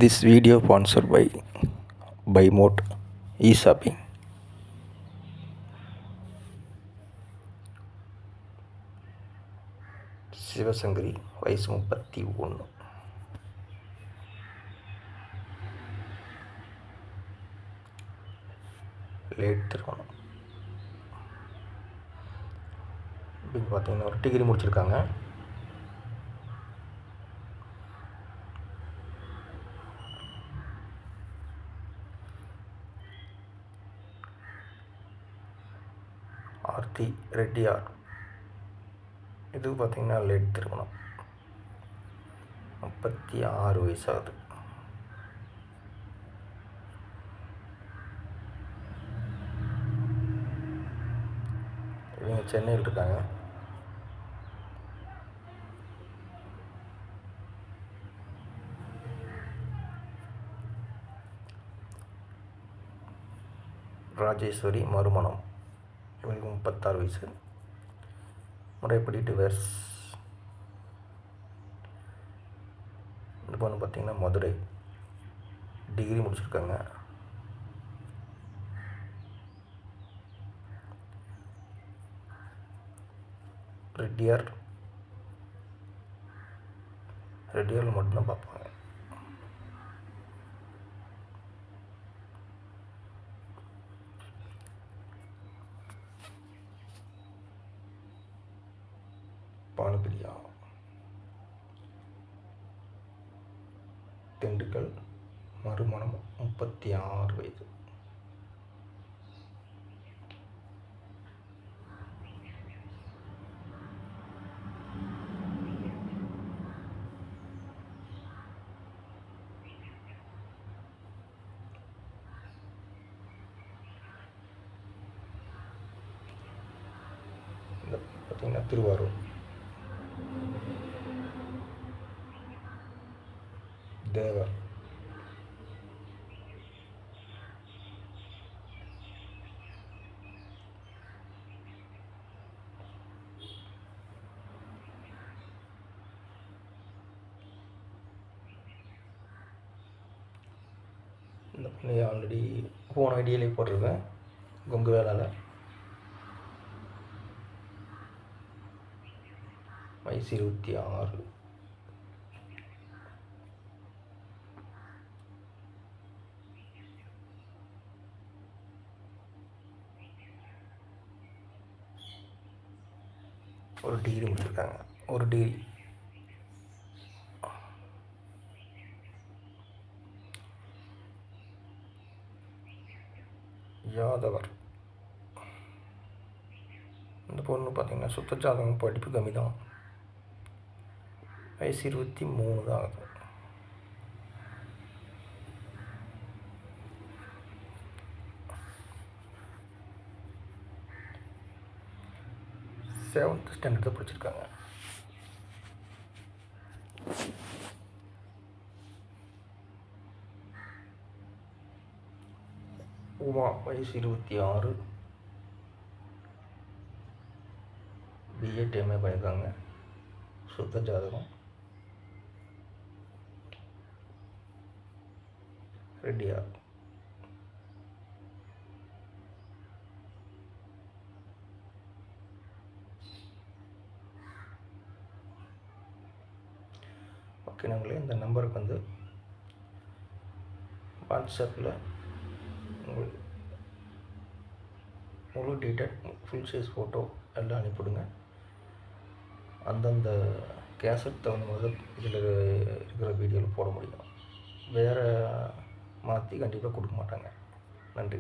This video sponsored by BuyMote e-shopping. Sivasankari வயசு 31. Late திருமணம் அப்படின்னு பார்த்தீங்கன்னா ஒரு டிகிரி முடிச்சிருக்காங்க. ஆர்த்தி ரெட்டியார். இது பார்த்திங்கன்னா லேட் திருமணம், 36 வயசாகுது. இவங்க சென்னையில் இருக்காங்க. ராஜேஸ்வரி மறுமணம். இவங்களுக்கு 36 வயசு. முறைப்படி டிவர்ஸ். இந்த பொண்ணு பார்த்திங்கன்னா மதுரை, டிகிரி முடிச்சிருக்காங்க. ரெட்டியாரில் மட்டும்தான் பார்ப்பாங்க. பானுபிரியா, திண்டுக்கல், மறுமணம், 36 வயது. இந்த பார்த்திங்கன்னா திருவாரூர். தேவர், இந்த பண்ணி ஆல்ரெடி போன ஐடியாலே போட்டிருக்கேன். கொங்கு வேளாள, வயசு 26. ஒரு டிகிரி முடிச்சிருக்காங்க. ஒரு டிகிரி. யாதவர். இந்த பொண்ணு பார்த்திங்கன்னா சுத்த ஜாதகம், படிப்பு கம்மி தான். வயசு 23 தான் ஆகுது. செவன்த் ஸ்டாண்டர்ட் தான் படிச்சிருக்காங்க. உமா, வயசு 26. பிஎட் எம்ஏ பண்ணியிருக்காங்க. சுத்த ஜாதகம். ரெட்டியார். ஓகே, நாங்களே இந்த நம்பருக்கு வந்து வாட்ஸ்அப்பில் உங்களுக்கு முழு டீட்டெயில், ஃபுல் சைஸ் ஃபோட்டோ எல்லாம் அனுப்பிவிடுங்க. அந்தந்த கேசட் தகுந்த மாதிரி இதில் இருக்கிற வீடியோவில் போட முடியும். வேறு மாற்றி கண்டிப்பாக கொடுக்க மாட்டாங்க. நன்றி.